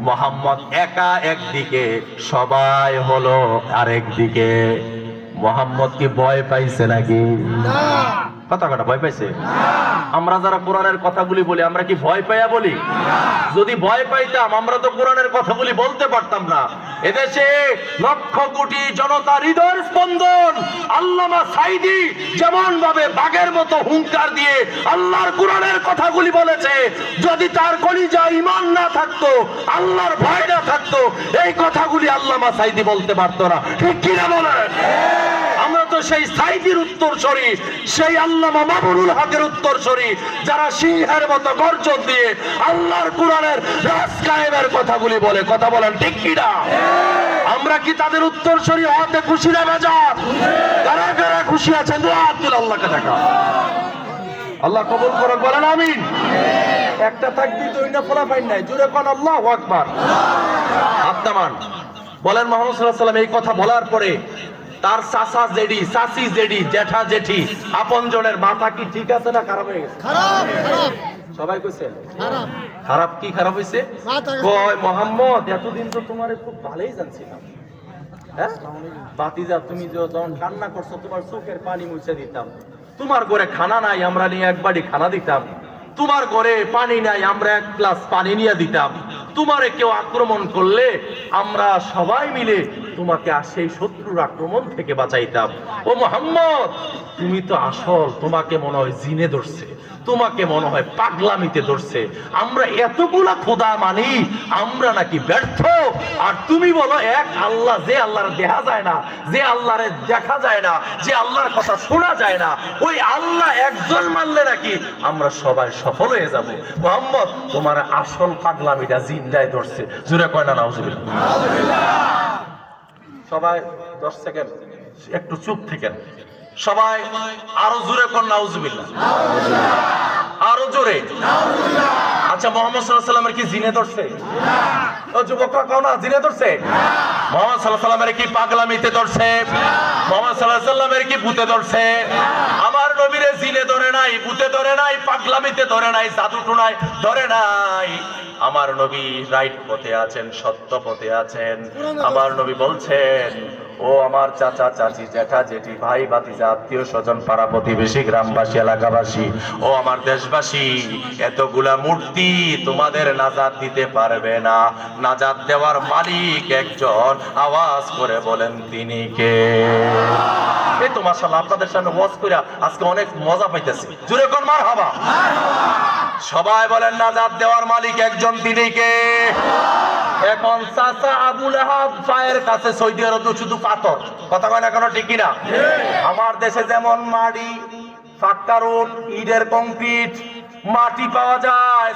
মোহাম্মদ একা একদিকে, সবাই হলো আরেক দিকে। মোহাম্মদ কি ভয় পাইছে নাকি? কথা কথা ভয় পাইছে? আমরা যারা কোরআনের কথাগুলি বলি, আমরা কি ভয় পাইয়া বলি? যদি ভয় পাইতাম আমরা তো কোরআনের কথাগুলি বলতে পারতাম না। এদেশে লক্ষ কোটি জনতার হৃদয়ের স্পন্দন আল্লামা সাঈদী যেমন ভাবে বাঘের মতো হুঙ্কার দিয়ে আল্লাহর কোরআনের কথাগুলি বলেছে, যদি তার কলিজায় ঈমান না থাকতো, আল্লাহর ভয় না থাকতো, এই কথাগুলি আল্লামা সাঈদী বলতে পারতো না। ঠিক কিনা বলেন? আমরা তো সেই সাঈদীর উত্তরসূরি, সেই আল্লামা মামুনুল হকের উত্তরসূরি, যারা সিংহের মতো গর্জন দিয়ে আল্লাহর কোরআনের রাজ কায়েমের কথাগুলি বলে। কথা বলেন ঠিক কিনা? আমরা কি তাদের উত্তরসূরি হতে খুশি না বেজার? কারা কারা খুশি আছেন? দোয়া তুল আল্লাহকে দেখা। আল্লাহ কবুল করুক, বলেন আমিন। একটা তাকবীর তো ইনা ফলা পাই নাই, জোরে কোন আল্লাহু আকবার। আত্মান বলেন মুহাম্মদ সাল্লাল্লাহু আলাইহি ওয়াসাল্লাম এই কথা বলার পরে তার চাচা জেডি, চাচি জেডি, জ্যাঠা জেঠি, আপনজনের মাথা কি ঠিক আছে না খারাপ হয়ে গেছে? খারাপ। সবাই কইছে খারাপ। খারাপ কি খারাপ হইছে? কয় মোহাম্মদ এতদিন তো তোমারে খুব ভালোই জানছিলাম, হ্যাঁ বাতিজা, তুমি যখন কান্না করছো তোমার চোখের পানি মুছে দিতাম, তোমার ঘরে খানা নাই আমরা নিয়ে এক বাড়ি খানা দিতাম, তোমার ঘরে পানি নাই আমরা এক গ্লাস পানি নিয়ে দিতাম, তোমারে কেউ আক্রমণ করলে আমরা সবাই মিলে তোমাকে সেই শত্রুর আক্রমণ থেকে বাঁচাইতাম। ও মুহাম্মদ তুমি তো আসল, তোমাকে মনে হয় জিনে ধরছে, তোমাকে মনে হয় পাগলামিতে ধরছে। আমরা এতগুলা খোদা মানি, আমরা নাকি ব্যর্থ, আর তুমি বলো এক আল্লাহ, যে আল্লাহর দেখা যায় না, যে আল্লাহরে দেখা যায় না, যে আল্লাহর কথা শোনা যায় না, ওই আল্লাহ একজন মানলে নাকি আমরা সবাই সফল হয়ে যাব। মুহাম্মদ তোমার আসল পাগলামিটা জিন্দায় ধরছে। জোরে কয় না নাউজুবিল্লাহ? সবাই 10 সেকেন্ড একটু চুপ থাকেন, সবাই আরো জোরে কোন নাউজুবিল্লাহ, আরো জোরে। আচ্ছা মুহাম্মদ সাল্লাল্লাহু আলাইহি ওয়াসাল্লামের কি জিনে ধরছে? ও যুবকরা কও না জিনে ধরছে? মুহাম্মদ সাল্লাল্লাহু আলাইহি ওয়াসাল্লামের কি পাগলামিতে ধরছে? মুহাম্মদ সাল্লাল্লাহু আলাইহি ওয়াসাল্লামের কি ভূতে ধরছে? আমার নবীরে জিনে ধরে নাই, ভূতে ধরে নাই, পাগলামিতে ধরে নাই, জাদু টুনায় ধরে নাই। আমার নবী রাইট পথে আছেন, সত্য পথে আছেন। আমার নবী বলছেন, ও আমার চাচা চাচি, জ্যাঠা জেঠি, ভাই ভাতিজা, আত্মীয় স্বজন, পাড়া প্রতিবেশী, গ্রামবাসী, এলাকাবাসী, ও আমার দেশবাসী, এতগুলা মূর্তি তোমাদের নাজাত দিতে পারবে না। নাজাত দেওয়ার মালিক একজন, আওয়াজ করে বলেন তিনি কে? এই তো মাশাআল্লাহ আপনাদের সামনে ওয়াজ কইরা আজকে অনেক মজা পাইতেছি। জোরে কোন মারহাবা। সবাই বলেন নাজাত দেওয়ার মালিক একজন, তিনি কে? এখন চাচা আবু লাহাব পায়ের কাছে সৌদি আরবে শুধু পাথর, কথা কয় না কেন? ঠিক কিনা? আমার দেশে যেমন মাটি, পাক্কা রোড, ইটের কংক্রিট, মাটি পাওয়া যায়,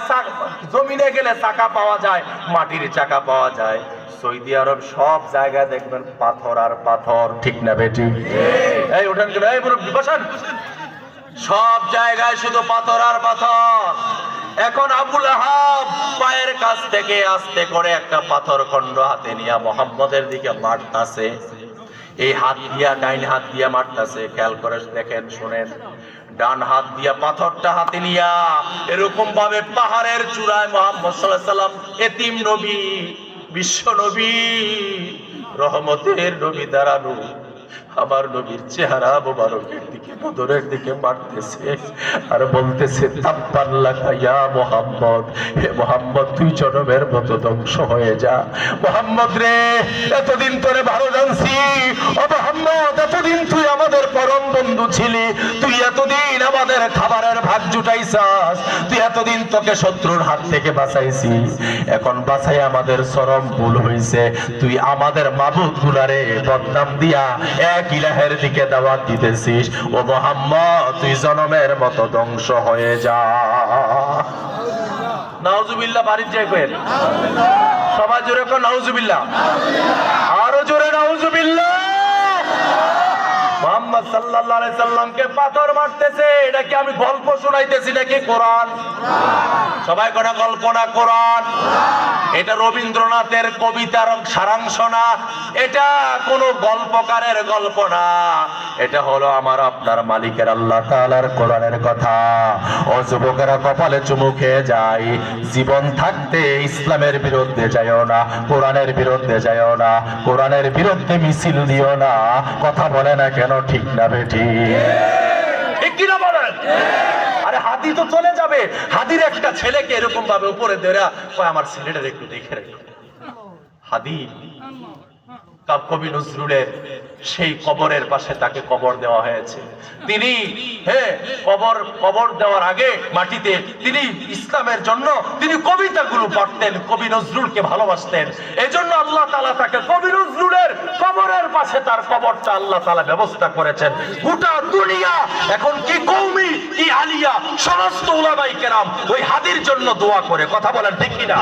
জমিনে গেলে চাকা পাওয়া যায়, মাটির চাকা পাওয়া যায়, সৌদি আরব সব জায়গায় দেখবেন পাথর আর পাথর। ঠিক না বেটি? এই ওঠেন কেন? এই মুরব্বি বসেন। সব জায়গায় শুধু পাথর আর পাথর। এখন আবু লাহাব পায়ের কাছ থেকে আস্তে করে একটা পাথর খন্ড হাতে নিয়ে মুহাম্মদের দিকে মারতাছে। এই হাত দিয়া, ডাইন হাত দিয়া মারতাছে। খেয়াল করে দেখেন, শুনেন, ডান হাত দিয়া পাথরটা হাতে নিয়া এরকম ভাবে পাহাড়ের চূড়ায় মুহাম্মদ সাল্লাল্লাহু আলাইহি ওয়াসাল্লাম, এতিম নবী, বিশ্ব নবী, রহমতের নবী দাঁড়ানো, আমার নবীর চেহারা মোবারকের দিকে, বদরের দিকে মারতেছে আর বলতেছে, তাব্বান লাকা ইয়া মুহাম্মদ, হে মুহাম্মদ তুই জনমের মতো ধ্বংস হয়ে যা। মুহাম্মদ রে, এতদিন তোরে ভালো জানছি, ও মুহাম্মদ এতদিন তুই আমাদের পরম বন্ধু ছিলি, তুই এতদিন আমাদের খাবারের ভাগ জুটাইছাস, তুই এতদিন তোকে শত্রুর হাত থেকে বাঁচাইছিস, এখন বাঁচাই আমাদের চরম ভুল হইছে, তুই আমাদের মাবুদ গুলারে বদনাম দিয়া এক ইলাহের দিকে দাওয়াত দিতেছিস। ও মুহাম্মদ তুই জনমের মতো ধ্বংস হয়ে যা। নাউজুবিল্লাহ। বাড়ির যাই কইেন সবাই জোরে কর নাউজুবিল্লাহ, আরো জোরে নাউজুবিল্লাহ। মুহাম্মদ সাল্লাল্লাহু আলাইহি সাল্লামকে পাথর মারতেছে, এটা কি আমি গল্প শোনাইতেছি নাকি কোরআন? সবাই কোন গল্প না কোরআন? এটা রবীন্দ্রনাথের কবিতার সারাংশ না, এটা কোন গল্পকারের গল্প না, এটা হলো আমার আপনার মালিকের আল্লাহ তাআলার কোরআনের কথা। ও যুবকেরা, কপালে চুমু খেয়ে যায়, জীবন থাকতে ইসলামের বিরুদ্ধে যাইও না, কোরআনের বিরুদ্ধে যাইও না, কোরআনের বিরুদ্ধে মিছিল দিও না। কথা বলে না কেন, ঠিক না বেটি? ঠিক কিনা বলেন? আরে হাদি তো চলে যাবে, হাদির একটা ছেলেকে এরকম ভাবে উপরে দেয়া কয় আমার ছেলেটার একটু দেখে রেখো। হাদি কবি নজরুলের সেই কবরের পাশে তাকে কবর দেওয়া হয়েছে। তিনি কবর দেওয়ার আগে মাটিতে তিনি ইসলামের জন্য তিনি কবিতাগুলো পড়তেন, কবি নজরুলকে ভালোবাসতেন। এজন্য আল্লাহ তাআলা তাকে কবি নজরুলের কবরের পাশে তার কবরটা আল্লাহ তাআলা ব্যবস্থা করেছেন। গোটা দুনিয়া এখন কি কওমি কি আলিয়া সমস্ত উলামায়ে কেরাম ওই হাদির জন্য দোয়া করে। কথা বলেন ঠিক কিনা?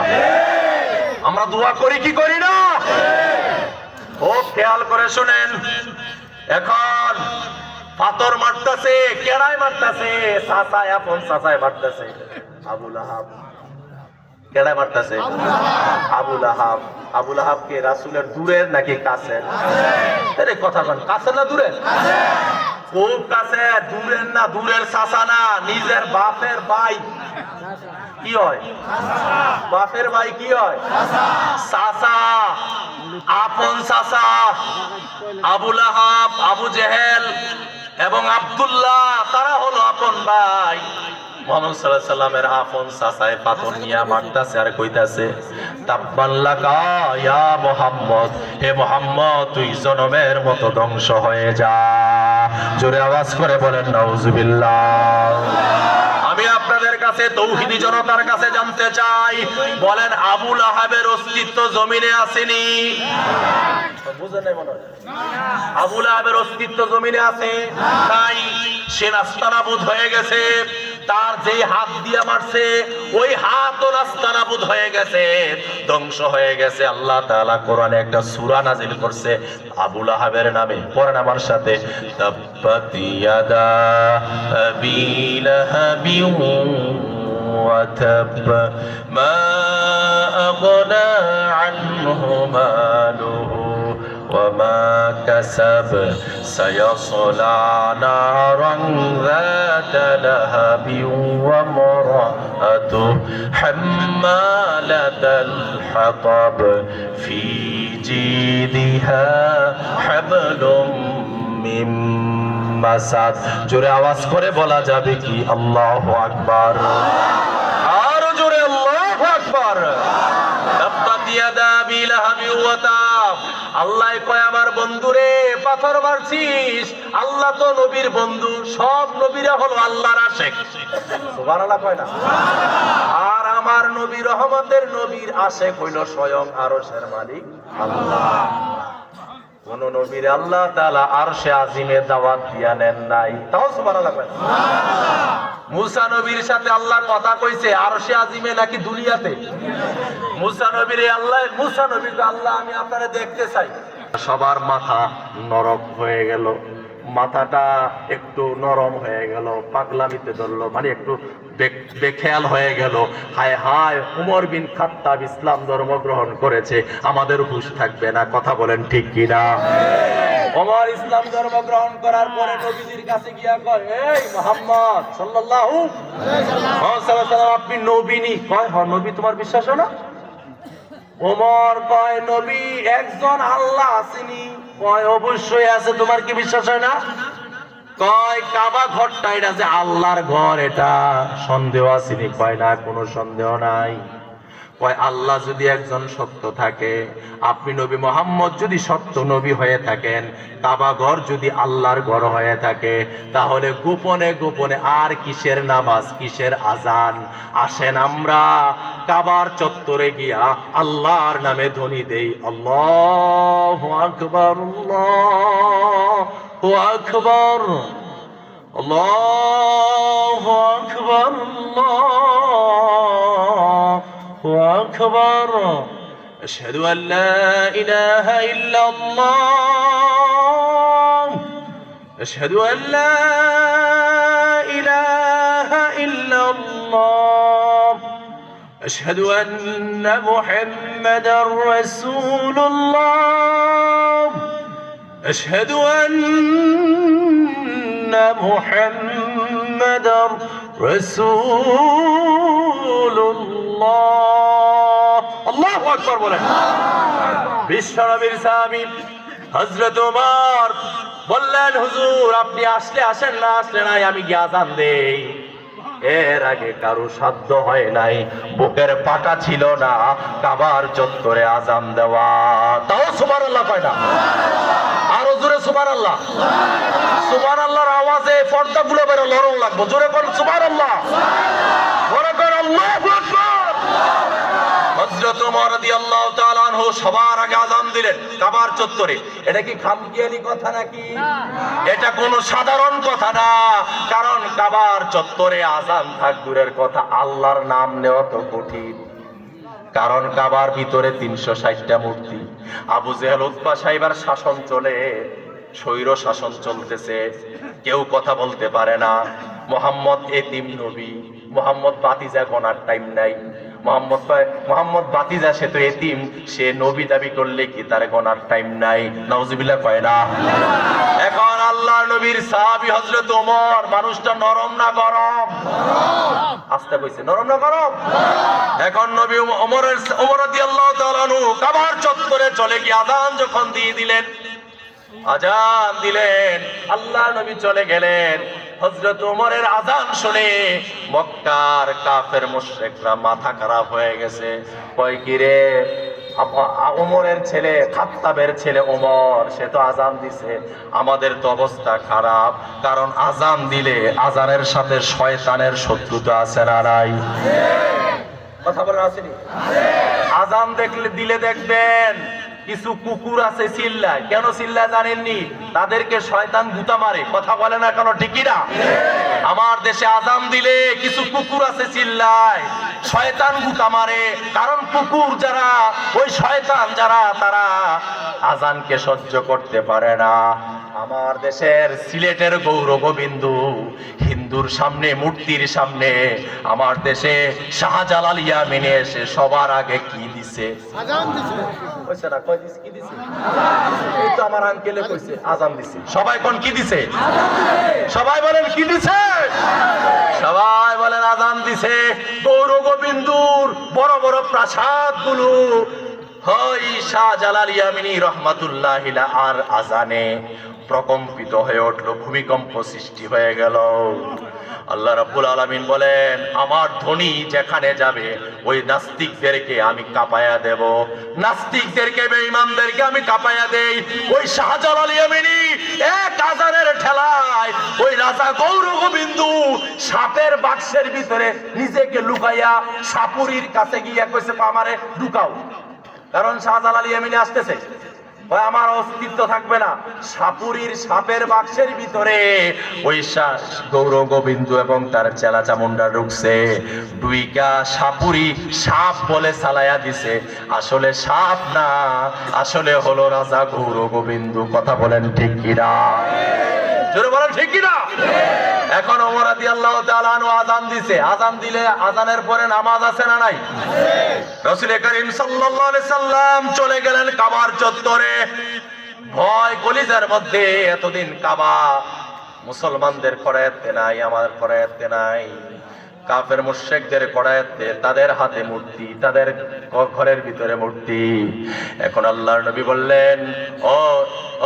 আমরা দোয়া করি কি করি না? ও খেয়াল করে শুনেন, এখন পাথর মারতেছে, কেড়াই মারতেছে, চাচায় আপন চাচায় মারতেছে। আবু লাহাব কেড়াই মারতেছে আবু লাহাব। আবু লাহাব কে রাসূলের দূরের নাকি কাছের? আরে কথা বল, কাছে না দূরের? খুব কাছে, দূরের না, দূরের চাচা না, নিজের বাপের ভাই। কি হয়? বাপের ভাই কি হয়? চাচা, আপন চাচা। আবু লাহাব, আবু জেহেল এবং আব্দুল্লাহ তারা হলো আপন ভাই। মুহাম্মদ সাল্লাল্লাহু আলাইহি সাল্লামের আপন চাচায় পাথর নিয়ে মারতাছে আর কইতাছে, তাব্বান লাকা ইয়া মুহাম্মদ, হে মুহাম্মদ তুই জনমের মতো ধ্বংস হয়ে যা। জোরে আওয়াজ করে বলেন নাউজুবিল্লাহ। আমি আপনাদের কাছে তৌহিদি জনতার কাছে জানতে চাই, বলেন আবু লাহাবের অস্তিত্ব জমিনে আসেনি? বুঝেন নাই মনে হয়? আবু লাহাবের অস্তিত্ব জমিনে আছে তাই সে নাস্তানাবুদ হয়ে গেছে। তার যে হাত দিয়ে মারছে ওই হাতও নাস্তানাবুদ হয়ে গেছে, ধ্বংস হয়ে গেছে। আল্লাহ তাআলা কোরআনে একটা সূরা নাজিল করছে আবু লাহাবের নামে। পড়েন আমার সাথে, তাব্বাত ইয়াদা আবি লাহাবিন ওয়া তাব মা আগনা আনহু মালুহু وما كسب سيصلى نارا ذات لهب وامرأته حمالة الحطب في جيدها حبل من مسد। জোরে আওয়াজ করে বলা যাবে কি আল্লাহু আকবার? আর জোরে আল্লাহু আকবার। তাব্বাত ইয়াদা আবি লাহাবি ওয়া তাব। আল্লাহ কয় আমার বন্ধুরে পাথর মারছিস, আল্লাহ তো নবীর বন্ধু, সব নবীরা হলো আল্লাহর আশিক। সুবহানাল্লাহ কয় না? আর আমার নবী রহমতের নবীর আশিক হইল স্বয়ং আরশের মালিক আল্লাহ। কোন নবীর আল্লাহ তাআলা আরশে আজিমে দাওয়াত দিয়া নেন নাই, তাও সুবহানাল্লাহ কয় না? মুসা নবীর সাথে আল্লাহ কথা কইছে আরশে আজিমে নাকি দুনিয়াতে? মুসা নবীর আল্লাহ আমি আপনারে দেখতে চাই। সবার মাথা নরম হয়ে গেল, মাথাটা একটু নরম হয়ে গেল, পাগলামিতে ধরলো, মানে একটু বেখেয়াল হয়ে গেল। হায় হায়, উমর বিন খাত্তাব ইসলাম ধর্ম গ্রহণ করেছে, আমাদের হুঁশ থাকবে না। কথা বলেন ঠিক কিনা? ওমর ইসলাম ধর্ম গ্রহণ করার পরে নবীজির কাছে গিয়া কয়, এই মুহাম্মদ সাল্লাল্লাহু আলাইহি ওয়াসাল্লাম আপনি নবী নি? কয় হ্যাঁ নবী। তোমার বিশ্বাস হয় না? ওমর কয় নবী একজন আল্লাহ আসেনি? কয় অবশ্যই আছে। তোমার কি বিশ্বাস হয় না? কয় কাবা ঘরটা এটা যে আল্লাহর ঘর, এটা সন্দেহ আসেনি? কয় না, কোনো সন্দেহ নাই। কয় আল্লাহ যদি একজন সত্য থাকে, আপনি নবী মুহাম্মদ যদি সত্য নবী হয়ে থাকেন, কাবা ঘর যদি আল্লাহর ঘর হয়ে থাকে, তাহলে গোপনে গোপনে আর কিসের নামাজ, কিসের আজান? আসেন আমরা কাবার চত্বরে গিয়া আল্লাহর নামে ধ্বনি দেই, আল্লাহু আকবার, আল্লাহু আকবার, আল্লাহু আকবার, আল্লাহু আকবার, আশহাদু আল লা ইলাহা ইল্লাল্লাহ, আশহাদু আল্লা ইলাহা ইল্লাল্লাহ আশহাদু আন্না মুহাম্মাদার রাসূলুল্লাহ আশহাদু আন্না মুহাম্মাদার রাসূলুল্লাহ। আল্লাহু আকবার বলেন। বিশ্বনবীর সাহাবী হযরত ওমর বললেন, হুজুর আপনি আসলে আসেন, না আসলে নাই, আমি কি আযান দেই? এর আগে কারো সাধ্য হয় নাই, বুকের পাটা ছিল না কাবার চত্বরে আযান দেওয়া। তাও সুবহানাল্লাহ কয় না? আরো জোরে সুবহানাল্লাহ। সুবহানাল্লাহর আওয়াজে পর্দাগুলো বেরো লরম লাগবে। জোরে বল সুবহানাল্লাহ। বড় করে আল্লাহু আকবার। হযরত ওমর রাদিয়াল্লাহু তাআলা আনহু সবার আগে আযান দিলেন কাবার চত্বরে। এটা কি খামখেয়ালি কথা নাকি? এটা কোনো সাধারণ কথা না। কারণ কাবার চত্বরে আযান থাক দূরের কথা, আল্লাহর নাম নেওয়া তো কঠিন। কারণ কাবার ভিতরে 360টা মূর্তি। আবু জেহেল উতবা সাহেবের শাসন চলে, স্বৈর শাসন চলতেছে, কেউ কথা বলতে পারে না। মুহাম্মদ এতিম নবী, মুহাম্মদ বাতিজা গোনার টাইম নাই। মুহাম্মদ বাতিজা, সে তো এতিম, সে নবী দাবি করলে কি তার গোনার টাইম নাই? নাউজুবিল্লাহ কয় না? এখন আল্লাহর নবীর সাহাবী হযরত ওমর, মানুষটা নরম না গরম? আস্তে কইছে নরম না গরম? এখন নবী ওমর রাদিয়াল্লাহু তাআলা আনহু কাবার চত্বরে চলে গিয়ে আযান যখন দিয়ে দিলেন, আযান দিলেন, আল্লাহর নবী চলে গেলেন। হযরত ওমরের আযান শুনে মক্কার কাফের মুশরিকরা মাথা খারাপ হয়ে গেছে। কয় কি রে, ওমরের ছেলে, খাত্তাবের ছেলে ওমর, সে তো আযান দিছে, আমাদের তো অবস্থা খারাপ। কারণ আযান দিলে আযানের সাথে শয়তানের শত্রুতা আছে না নাই? কথা বলেন আসেনি? আযান দিলে দেখবেন কিছু কুকুর আছে চিল্লায়। কেন চিল্লায় জানেননি? তাদেরকে শয়তান গুতা মারে। কথা বলে না কেন? ঠিকই না? আমার দেশে আযান দিলে কিছু কুকুর আছে চিল্লায়, শয়তান গুতা মারে। কারণ কুকুর যারা, ওই শয়তান যারা, তারা আযানকে সহ্য করতে পারে না। আমার দেশের সিলেটের গৌরগোবিন্দু হিন্দুর সামনে, মূর্তির সামনে আমার দেশে শাহজালাল ইয়ামিনে এসে সবার আগে কি দিছে? আযান দিছে। কইছে না? কই দিছে? কি দিছে? এই তো আমার আঙ্কেলে কইছে আযান দিছে। সবাই কোন কি দিছে? সবাই বলেন কি দিছে? সবাই বলেন আযান দিছে। গৌরগোবিন্দুর বড় বড় প্রাসাদগুলো হয় শাহজালাল ইয়ামিনী রহমাতুল্লাহি আর আযানে প্রকম্পিত হয়ে উঠল, ভূমিকম্প সৃষ্টি হয়ে গেল। আল্লাহ রাব্বুল আলামিন বলেন, আমার ধ্বনি যেখানে যাবে ওই নাস্তিকদেরকে আমি কাঁপায়া দেব, নাস্তিকদেরকে, বেঈমানদেরকে আমি কাঁপায়া দেই। ওই শাহজালাল ইয়ামিনী এক আযানের ঠেলায় ওই রাজা গৌরগোবিন্দু সাপের বাক্সের ভিতরে নিজেকে লুকাইয়া সাপুরীর কাছে গিয়া কইছে, আমারে ঢুকাও। কারণ শাহজালাল ইয়ামিনী আসতেছে, আমার অস্তিত্ব থাকবে না। সাপুরীর সাপের বাক্সের ভিতরে ওই গৌরগোবিন্দু এবং তার চেলা চামুন্ডা ঢুকছে। দুইটা সাপুরী সাপ বলে চালাইয়া দিছে, আসলে সাপ না, আসলে হলো রাজা গৌরগোবিন্দু। কথা বলেন ঠিক কিনা? জোরে বলেন ঠিক কিনা? এখন ওমর রাদিয়াল্লাহু তাআলা আনহু আযান দিছে। আযান দিলে আযানের পরে নামাজ আছে না নাই? রাসূল করিম সাল্লাল্লাহু আলাইহি সাল্লাম চলে গেলেন কাবার চত্বরে। ভয় কলিজার মধ্যে, এতদিন কাবা মুসলমানদের করায়তে নাই, আমার করায়তে নাই, কাফের মুশরিকদের করায়তে, তাদের হাতে মূর্তি, তাদের ঘরের ভিতরে মূর্তি। এখন আল্লাহর নবী বললেন, ও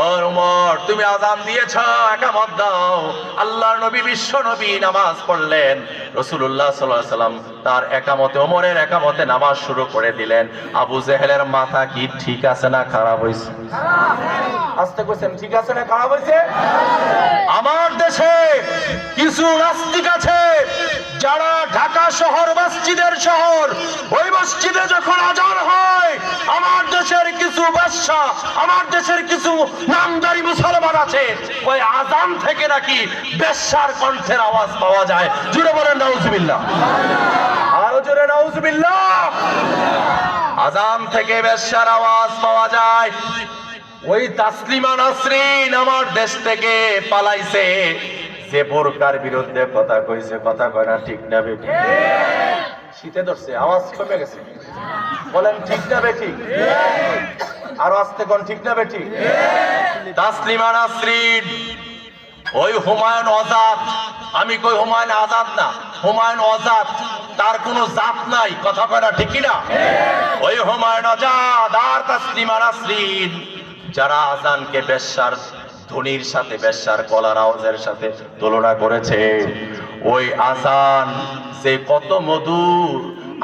ওমর, তুমি আযান দিয়েছ, একামত দাও। আল্লাহর নবী, বিশ্ব নবী নামাজ পড়লেন। রাসূলুল্লাহ সাল্লাল্লাহু আলাইহি ওয়াসাল্লাম তার একামতে, ওমরের একামতে নামাজ শুরু করে দিলেন। আবু জেহেলের মাথা কি ঠিক আছে না খারাপ হয়েছে? আস্তে কইছেন, ঠিক আছে না খারাপ হয়েছে? আমার দেশে কিছু নাস্তিক আছে যারা ঢাকা শহর মসজিদের শহর, ওই মসজিদে যখন আযান হয়, আমার দেশের কিছু বাদশা, আমার দেশের কিছু নামদারি মুসলমান আছে, ওই আযান থেকে নাকি বেশ্যার কণ্ঠের আওয়াজ পাওয়া যায়। জোরে বলেন নাউজুবিল্লাহ। আরো জোরে নাউজুবিল্লাহ। আযান থেকে বেশ্যার আওয়াজ পাওয়া যায়। ওই তাসলিমা নাসরিন আমার দেশ থেকে পালাইছে, যে বোরকার বিরুদ্ধে কথা কইছে, কথা কয় না ঠিক না বেঠিক? শীতে ধরছে, আওয়াজ কমে গেছে, বলেন ঠিক না বেঠিক? আরো আস্তে কোন ঠিক না বেঠিক? তাসলিমা নাসরিন ওই হুমায়ুন আজাদ, আমি কই হুমায়ুন আজাদ না, হুমায়ুন আজাদ, তার কোনো জাত নাই, কথা কয় না ঠিক কিনা? ওই হুমায়ুন আজাদ আর তাসলিমা নাসরিন যারা আজানকে বেশ্যার ধ্বনির সাথে, বেশ্যার গলার আওয়াজের সাথে তুলনা করেছে, ওই আজান যে কত মধুর,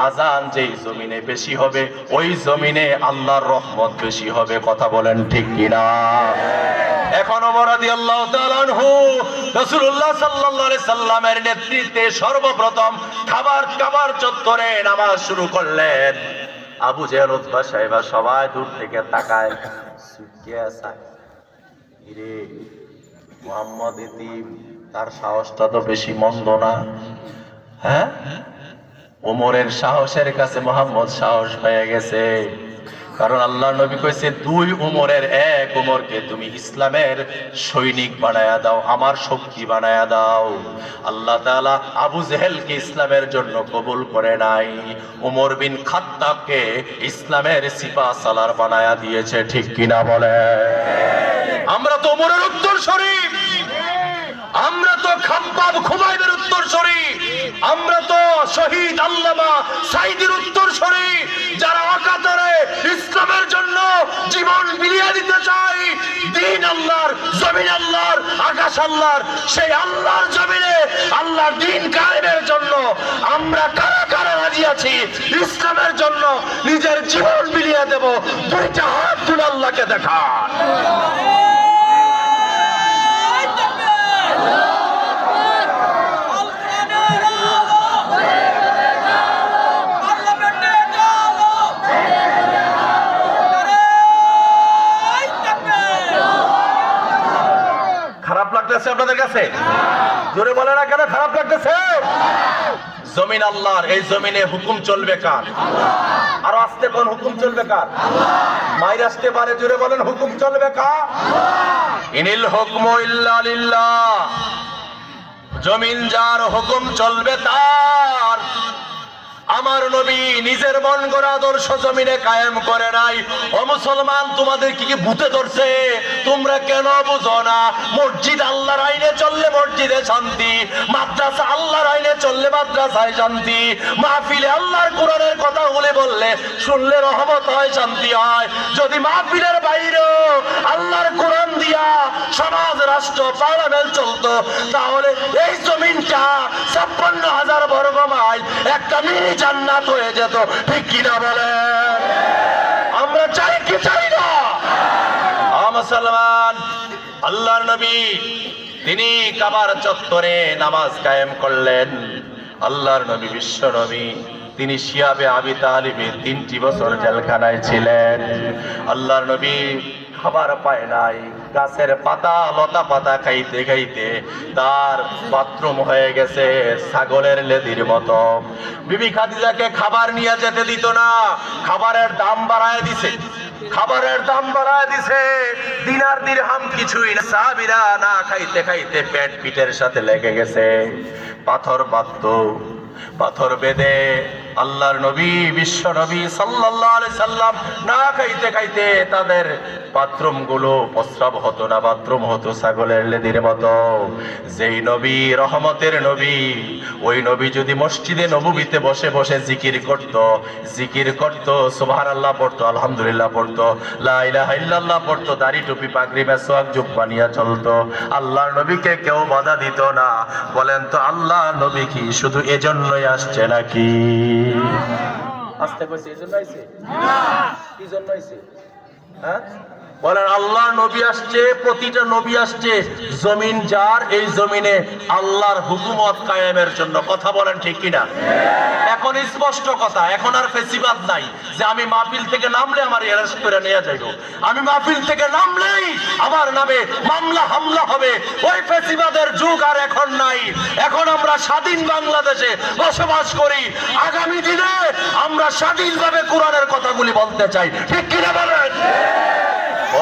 আজান যেই জমিনে বেশি হবে ওই জমিনে আল্লাহর রহমত বেশি হবে, কথা বলেন ঠিক কিনা? এখন ওমর রাদিয়াল্লাহু তাআলা আনহু রাসূলুল্লাহ সাল্লাল্লাহু আলাইহি সাল্লামের নেতৃত্বে সর্বপ্রথম খাবার চত্বরে নামাজ শুরু করলেন। আবু জেহেল, উতবা, সাইবা সবাই দূর থেকে তাকায়, সুকিয়া চায়, ইরে মুহাম্মদ এতিম, তার সাহসটা তো বেশি মন্দ না। হ্যাঁ, ওমরের সাহসের কাছে মুহাম্মদ সাহস পেয়ে গেছে, কারণ আল্লাহ নবী কইছে, দুই ওমরের এক ওমরকে তুমি ইসলামের সৈনিক বানায়া দাও, আমার শক্তি বানায়া দাও। আল্লাহ তাআলা আবু জেহেলকে ইসলামের জন্য কবুল করে নাই, ওমর বিন খাত্তাবকে ইসলামের সিপাহ সালার বানায়া দিয়েছে, ঠিক কিনা বলে? আমরা তো ওমরের উত্তরসূরি, আমরা তো খাব্বাব খুবাইবের উত্তরসূরি, আমরা তো শহীদ আল্লামা সাইদির উত্তরসূরি, যারা অকাতরে ইসলামের জন্য জীবন বিলিয়ে দিতে চাই। দিন আল্লাহর, জমিন আল্লাহর, আকাশ আল্লাহর, সেই আল্লাহর জমিনে আল্লাহর দিন কায়েমের জন্য আমরা কারা কারা রাজি আছি ইসলামের জন্য নিজের জীবন বিলিয়ে দেব? দুইটা হাত তুলে আল্লাহকে দেখান। খারাপ লাগতেছে আপনাদের কাছে? জোরে বলে না কেন খারাপ লাগতেছে? জমিন আল্লাহর, এই জমিনে হুকুম চলবে কার? আরো আস্তে কোন হুকুম চলবে কার? মাইর আসতে পারে, জোরে বলেন হুকুম চলবে কার? ইনিল হুকমু ইল্লা লিল্লাহ, জমিন যার হুকুম চলবে তার। আমার নবী নিজের মন গড়া আদর্শ জমিনে কায়েম করে নাই। ও মুসলমান, তোমাদের কি ভূতে ধরছে? তোমরা কেন বুঝো না? মসজিদ আল্লাহর আইনে চললে মসজিদে শান্তি, মাদ্রাসা আল্লাহর আইনে চললে মাদ্রাসায় শান্তি, মাহফিলে আল্লাহর কোরআনের কথা বললে শুনলে রহমত হয়, শান্তি হয়। যদি মাহফিলের বাইরেও আল্লাহর কোরআন দিয়া সমাজ, রাষ্ট্র, পার্লামেন্ট চলতো, তাহলে এই জমিনটা 56,000 বর্গ মাইল একটা মিনি জান্নাত হয়ে যেত, ঠিক কিনা বলে? আমরা চাই কি চাই না? মুসলমান, আল্লাহর নবী তিনি কাবার চত্বরে নামাজ কায়েম করলেন। আল্লাহর নবী, বিশ্ব নবী, তিনি শিয়াবে আবি তালিবে 3টি বছর জেলখানায় ছিলেন। আল্লাহর নবী খাবার পায় নাই, গাছের পাতা লতা পাতা খাইতে খাইতে তার বাথরুম হয়ে গেছে ছাগলের লেদির মতো। বিবি খাদিজাকে খাবার নিয়ে যেতে দিত না, খাবারের দাম বাড়ায় দিছে, খাবারের দাম বাড়ায় দিছে, দিনার দিরহাম কিছুই না। সাহাবীরা না খাইতে খাইতে পেট পিঠের সাথে লেগে গেছে, পাথর বাঁধত, পাথর বেঁধে আল্লাহর নবী, বিশ্ব নবী সাল্লাল্লাহু আলাইহি সাল্লাম না খাইতে খাইতে তাদের বাথরুম গুলো প্রস্রাব হতো না, বাথরুম হতো ছাগলের লেদির মতো। যেই নবী রহমতের নবী, ওই নবী যদি মসজিদে নববীতে বসে বসে জিকির করত, সুবহানাল্লাহ পড়তো, আলহামদুলিল্লাহ পড়তো, লা ইলাহা ইল্লাল্লাহ পড়তো, দাড়ি টুপি পাগড়ি মেসওয়াক জুব্বানিয়া চলতো, আল্লাহর নবীকে কেউ বাধা দিত না। বলেন তো আল্লাহ নবী কি শুধু এজন্যই আসছে নাকি? আসতে কইছে এজন্য আইছে না, কি জন্য আইছে? হ্যাঁ বলেন, আল্লাহ নবী আসছে, প্রতিটা নবী আসছে জমিন যার, এই জমিনে আল্লাহর হুকুমত কায়েমের জন্য। কথা বলেন ঠিক কিনা? এখন স্পষ্ট কথা, এখন আর ফেসিবাদ নাই যে আমি মাহফিল থেকে নামলে আমার অ্যারেস্ট করে নিয়ে যাইব, আমি মাহফিল থেকে নামলেই আমার নামে মামলা হামলা হবে। ওই ফেসিবাদের যুগ আর এখন নাই। এখন আমরা স্বাধীন বাংলাদেশে বসবাস করি। আগামী দিনে আমরা স্বাধীনভাবে কোরআনের কথাগুলি বলতে চাই, ঠিক কিনা বলেন?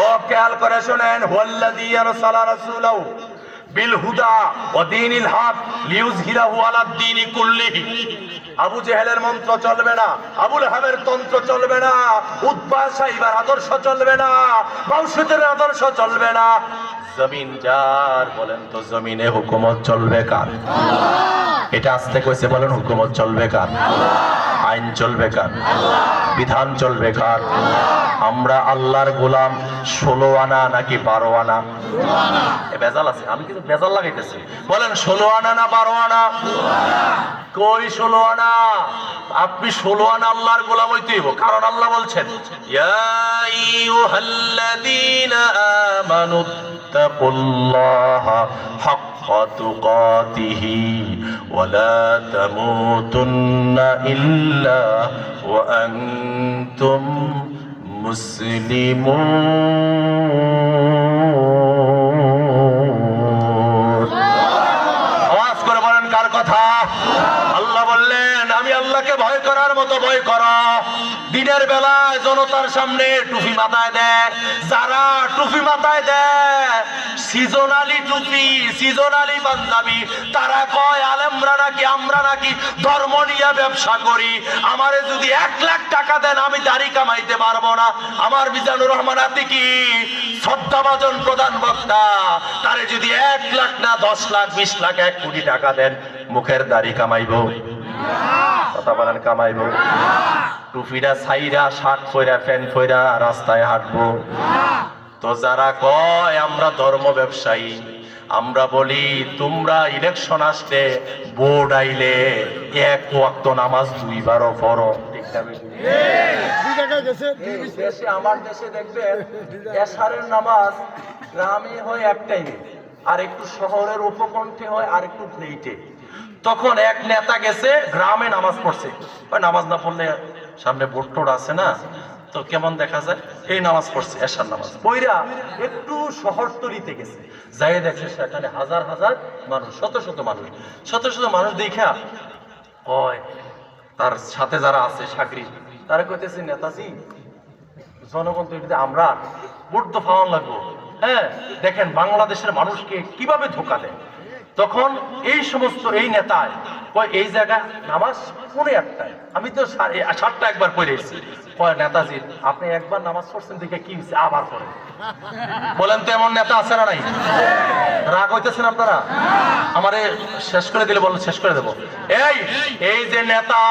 ও খেয়াল করে শুনেন, হুয়াল্লাযী আরসালা রাসূলাহু বিল হুদা ওয়া দীনিল হক লিইয়ুযহিরাহু আলাদ দীনি কুল্লিহি। আবু জেহেলের মন্ত্র চলবে না, আবু লাহাবের তন্ত্র চলবে না, উতবা সাইবার আদর্শ চলবে না, বাউসুদের আদর্শ চলবে না। জমিন যার, বলেন তো জমিনে হুকুমত চলবে কার? এটা আস্তে কইছে, বলেন হুকুমত চলবে কার? আইন চলবে কার? বিধান চলবে কার? আমরা আল্লাহর গোলাম। 16 আনা নাকি 12 আনা? বেজাল আছে, আমি কিন্তু বেজাল লাগাইতেছি। বলেন 16 আনা না 12 আনা? কই 16 আনা? আপনি 16 আনা আল্লাহর গোলাম হইতে হইব, কারণ আল্লাহ বলছেন ইয়া আইয়ুহাল্লাযীনা আমানু তাকুল্লাহা হাক্কা তুকাতিহি ওয়া লা তামুতুন্না ইল্লা ওয়া আনতুম মুসলিমুন। আওয়াজ করে বলেন কার কথা? আল্লাহ বললেন আমি আল্লাহকে ভয় করার মতো ভয় করো। দিনের বেলায় জনতার সামনে টুপি মাথায় দেয়, যারা টুপি মাথায় দেয়, সিজনালি টুপি, সিজনালি পাঞ্জাবি, তারা কয় আলেমরা নাকি আমরা নাকি ধর্ম নিয়ে ব্যবসা করি। আমারে যদি 1 লাখ টাকা দেন আমি দাড়ি কামাইতে পারবো না। আমার মিজানুর রহমান আতিকি শ্রদ্ধাভাজন প্রধান বক্তা, তারে যদি 1 লাখ না 10 লাখ 20 লাখ 1 কোটি টাকা দেন, মুখের দাড়ি কামাইবো? কথা বলেন, কামাইবো? টুপিটা ছাইরা, শার্ট পয়রা, প্যান্ট পয়রা রাস্তায় হাঁটবো? তো যারা কয় আমরা ধর্ম ব্যবসায়ী, আমরা বলি তোমরা ইলেকশন আসলে, ভোট আইলে 1 ওয়াক্ত নামাজ 2 বারও পড়ো, ঠিক না? দেশে, আমার দেশে দেখবেন এশারের নামাজ গ্রামে হয় 1 টাইমে, আর একটু শহরের উপকণ্ঠে হয় আর একটু লেটে। তখন এক নেতা গেছে গ্রামে নামাজ পড়ছে, ওই নামাজ না পড়লে সামনে ভোট টোট আছে না, তো কেমন দেখা যায়, এই নামাজ পড়ছে এশার নামাজ পইরা একটু শহরতলিতে গেছে, যাই দেখছে সেখানে হাজার হাজার মানুষ, শত শত মানুষ, শত শত মানুষ দেখা কয়, তার সাথে যারা আছে সাকরি, তারা কইতেছে নেতাজি জনগণ তো এটা আমরা ভোট তো পাওয়ান লাগবো। হ্যাঁ, দেখেন বাংলাদেশের মানুষকে কিভাবে ধোকা দেয়। তখন এই সমস্ত এই নেতায় কয় এই জায়গায় নামাজ 1:30, আমি তো 7টা একবার পড়েছি। কয় নেতাজি আপনি একবার নামাজ পড়ছেন দেখে কি হয়েছে, আবার পড়েন। বলেন তো এমন নেতা আছে না নাই? রাগ হইতেছেন আপনারা? আমারে শেষ করে দিলে বলেন শেষ করে দেবো। এই যে নেতা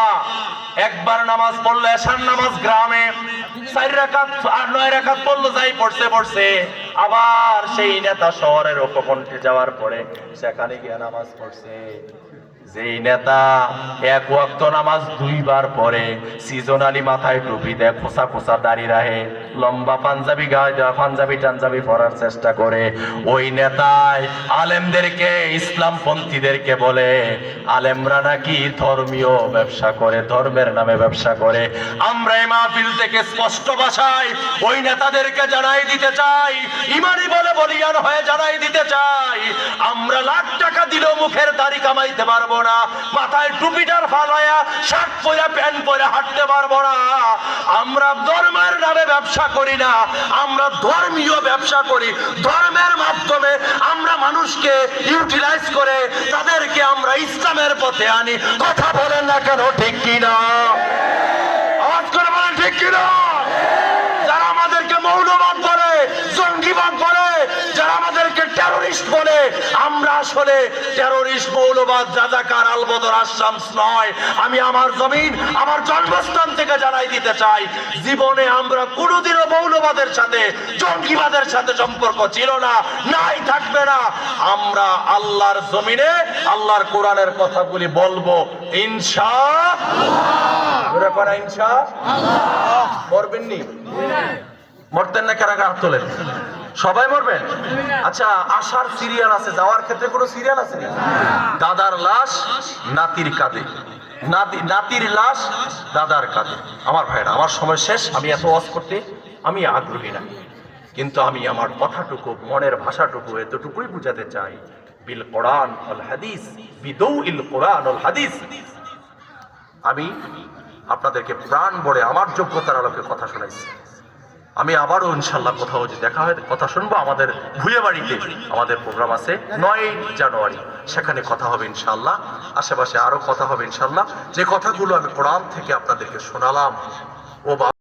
একবার নামাজ পড়লো, এশার নামাজ গ্রামে 4 রাকাত আর 9 রাকাত পড়লো, যাই পড়ছে, আবার সেই নেতা শহরের উপকণ্ঠে যাওয়ার পরে সেখানে গিয়ে নামাজ পড়ছে। যেই নেতা 1 ওয়াক্ত নামাজ 2 বার পড়ে, সিজনালি মাথায় টুপি দেয়, খোসা খোসা দাড়ি রাখে, লম্বা পাঞ্জাবি গায়ে দেওয়া, পাঞ্জাবি টাঞ্জাবি পরার চেষ্টা করে, ওই নেতায় আলেমদেরকে, ইসলাম পন্থীদেরকে বলে আলেমরা নাকি ধর্মীয় ব্যবসা করে, ধর্মের নামে ব্যবসা করে। আমরা এই মাহফিল থেকে স্পষ্ট ভাষায় ওই নেতাদেরকে জানাই দিতে চাই, ইমানি বলে বলিয়ান হয়ে জানাই দিতে চাই, আমরা লাখ টাকা দিলেও মুখের দাড়ি কামাইতে পারবো না, মাথায় টুপিটার ফালায়া শার্ট পরে প্যান্ট পরে হাঁটতে পারবো না। আমরা ধর্মের নামে ব্যবসা করি না, আমরা ধর্মীয় ব্যবসা করি। ধর্মের মাধ্যমে আমরা মানুষকে ইউটিলাইজ করে তাদেরকে আমরা ইসলামের পথে আনি। কথা বলেন না কেন, ঠিক কিনা? আওয়াজ করে বলেন ঠিক কিনা? যারা আমাদেরকে মৌলবাদ বলে, জঙ্গিবাদ বলে, যারা আমাদেরকে টেরোরিস্ট বলে, আমরা আসলে টেরোরিস্ট, মৌলবাদ, রাজাকার, আলবদর, আশামস নয়। আমি আমার জমিন, আমার জন্মস্থান থেকে জানাই দিতে চাই, জীবনে আমরা কোনোদিনও মৌলবাদের সাথে, জঙ্গিবাদের সাথে সম্পর্ক ছিল না, নাই, থাকবে না। আমরা আল্লাহর জমিনে আল্লাহর কোরআনের কথাগুলি বলবো ইনশাআল্লাহ। ইনশাআল্লাহ মরবেন নি? মরতেন না? কারা হাত তোলেন? সবাই মরবেন? আচ্ছা, আসার সিরিয়াল আছে, যাওয়ার ক্ষেত্রে কোনো সিরিয়াল আছে না? দাদার লাশ নাতির কাঁধে, নাতির লাশ দাদার কাঁধে। আমার ভাইরা, আমার সময় শেষ। আমি এত ওয়াজ করতে আমি আগ্রহী না, কিন্তু আমি আমার কথাটুকু, মনের ভাষাটুকু এতটুকুই বুঝাতে চাই, বিল কোরআন ওয়াল হাদিস, বিদৌইল কোরআন ওয়াল হাদিস। আমি আপনাদেরকে প্রাণ ভরে আমার যোগ্যতার আলোকে কথা শোনাইছি। আমি আবারও ইনশাল্লাহ কোথাও যদি দেখা হয় কথা শুনবো। আমাদের ভুয়ে বাড়িতে আমাদের প্রোগ্রাম আছে 9 জানুয়ারি, সেখানে কথা হবে ইনশাল্লাহ। আশেপাশে আরো কথা হবে ইনশাল্লাহ। যে কথাগুলো আমি কোরআন থেকে আপনাদেরকে শোনালাম ও